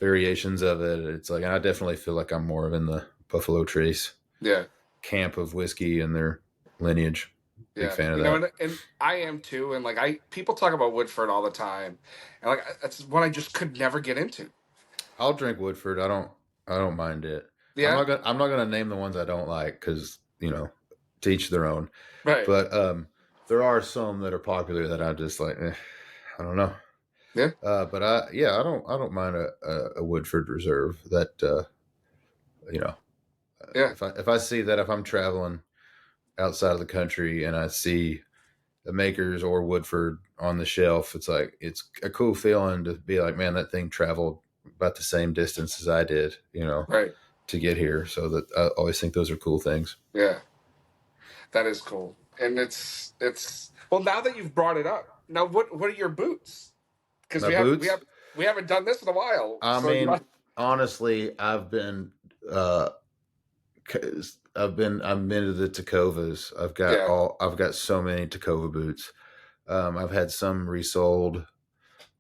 variations of it. It's like I definitely feel like I'm more of in the Buffalo Trace Yeah. camp of whiskey and their lineage. Big Yeah, fan of that. and I am too. And like people talk about Woodford all the time, and like that's one I just could never get into. I'll drink Woodford. I don't mind it. Yeah, I'm not gonna name the ones I don't like because to each their own. right. But there are some that are popular that I just like. I don't know. Yeah, But I don't mind a Woodford Reserve. That you know, yeah, if I see that, if I'm traveling outside of the country and I see the Makers or Woodford on the shelf, it's like it's a cool feeling to be like, man, that thing traveled about the same distance as I did, right. to get here. So that I always think those are cool things. Yeah, that is cool. And it's well, now that you've brought it up, now what are your boots? Because My we have boots. we haven't done this in a while. I So mean, honestly, uh, I'm into the Tacovas. yeah, I've got so many Tacova boots. I've had some resold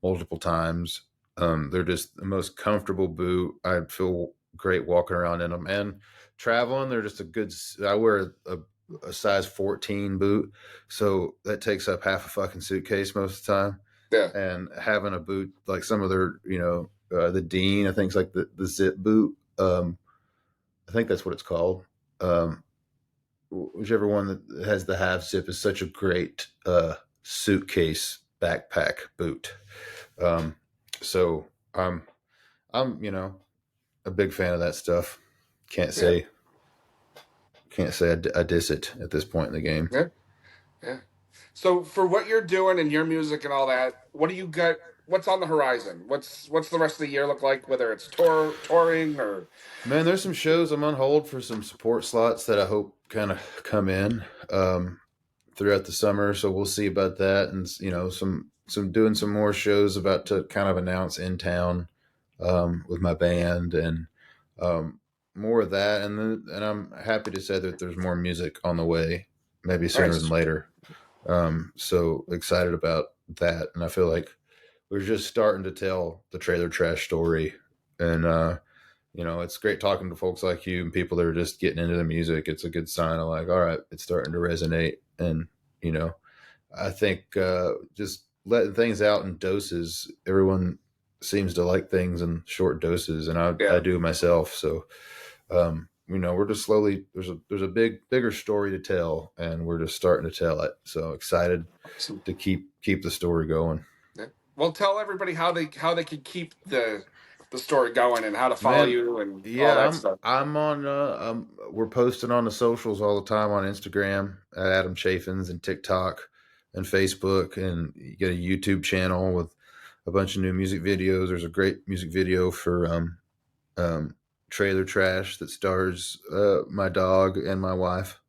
multiple times. They're just the most comfortable boot. I feel great walking around in them, and traveling. They're just a good. I wear a size 14 boot, so that takes up half a fucking suitcase most of the time. yeah, And having a boot like some of their, the Dean, I think it's like the zip boot. I think that's what it's called. Um, Whichever one that has the half zip is such a great suitcase backpack boot. Um, so I'm a big fan of that stuff. Can't yeah, say I diss it at this point in the game. yeah, yeah. So for what you're doing and your music and all that, what do you got? What's on the horizon? What's the rest of the year look like? Whether it's touring or Man, there's some shows I'm on hold for some support slots that I hope kind of come in throughout the summer. So we'll see about that, and some doing some more shows about to kind of announce in town with my band, and more of that. And I'm happy to say that there's more music on the way, maybe sooner than nice. later. So excited about that, and I feel like we're just starting to tell the trailer trash story, and it's great talking to folks like you and people that are just getting into the music. It's a good sign of like, all right, it's starting to resonate. And, I think just letting things out in doses, everyone seems to like things in short doses, and I Yeah. do myself. So, we're just slowly, there's a bigger story to tell, and we're just starting to tell it. So excited Awesome. to keep the story going. Yeah. Well, tell everybody how they can keep the story going and how to follow Man, you and all yeah, that stuff. I'm on we're posting on the socials all the time on Instagram at Adam Chaffins and TikTok and Facebook, and you get a YouTube channel with a bunch of new music videos. There's a great music video for Trailer Trash that stars my dog and my wife,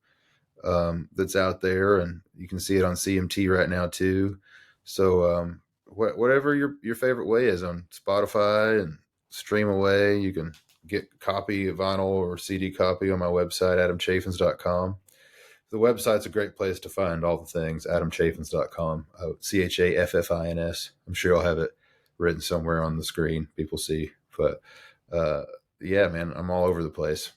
that's out there, and you can see it on CMT right now too. So whatever your favorite way is on Spotify and stream away, you can get copy vinyl or CD copy on my website, adamchaffins.com. The website's a great place to find all the things, adamchaffins.com, CHAFFINS. I'm sure I'll have it written somewhere on the screen people see. But yeah, man, I'm all over the place.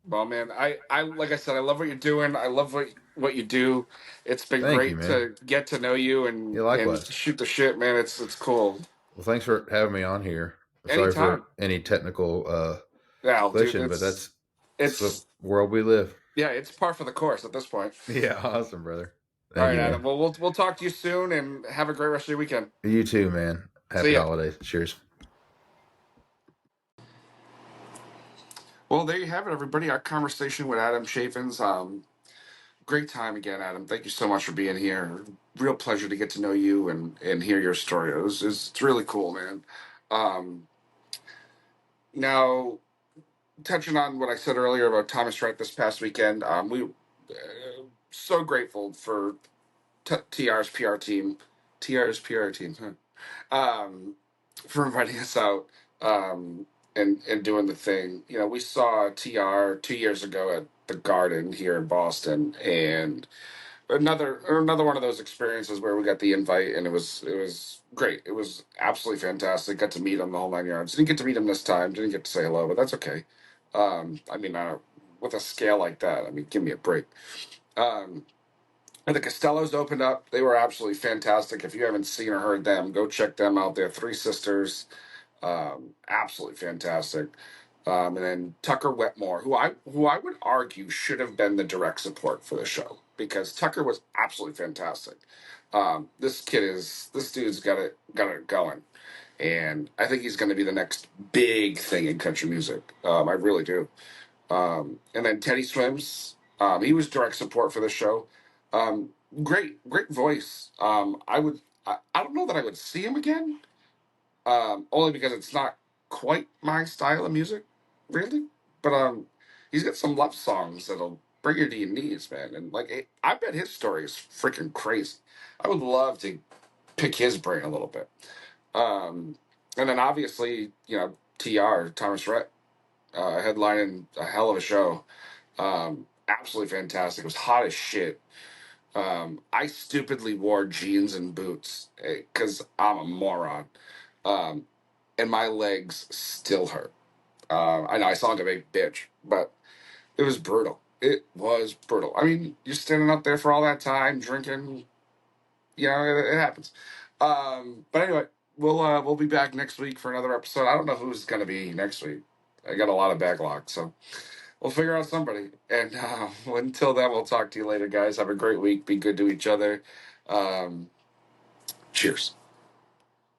Well, man, I like I said, I love what you're doing. I love what you do. It's been Thank you, great man. to get to know you Yeah, and likewise. shoot the shit, man. It's cool. Well, thanks for having me on here. Sorry Anytime. for any technical Yeah, dude, glitching, but that's It's the It's world we live. yeah, it's par for the course at this point. Yeah, awesome, brother. All Thank right, you, Adam. man. Well, we'll talk to you soon, and have a great rest of your weekend. You too, man. See Happy ya. holidays. Cheers. Well, there you have it, everybody. Our conversation with Adam Chaffins. Great time again, Adam. Thank you so much for being here. Real pleasure to get to know you and hear your story. It's really cool, man. Um, Now, touching on what I said earlier about Thomas Rhett this past weekend, we so grateful for TR's PR team, TR's PR team, for inviting us out and doing the thing. You know, we saw TR 2 years ago at the Garden here in Boston, and another one of those experiences where we got the invite, and it was great. It was absolutely fantastic. Got to meet him the whole 9 yards. Didn't get to meet him this time. Didn't get to say hello, but that's okay. I mean, with a scale like that, I mean, give me a break. Um, and the Costellos opened up. They were absolutely fantastic. If you haven't seen or heard them, go check them out. They're three sisters. Absolutely fantastic. And then Tucker Wetmore, who I would argue should have been the direct support for the show because Tucker was absolutely fantastic. This dude's got it going, and I think he's going to be the next big thing in country music. I really do. And then Teddy Swims, he was direct support for the show. Um, great voice. I don't know that I would see him again, only because it's not quite my style of music, really. But he's got some love songs that'll bring you to your knees, man. And like, I bet his story is freaking crazy. I would love to pick his brain a little bit. Um, and then obviously, TR Thomas Rhett, headlining a hell of a show. Absolutely fantastic. It was hot as shit. I stupidly wore jeans and boots because I'm a moron. Um, and my legs still hurt. I know I sound like a big bitch, but it was brutal. It was brutal. I mean, you're standing up there for all that time, drinking. It happens. But anyway, we'll be back next week for another episode. I don't know who's gonna be next week. I got a lot of backlog, so we'll figure out somebody. And until then, we'll talk to you later, guys. Have a great week. Be good to each other. Um, Cheers.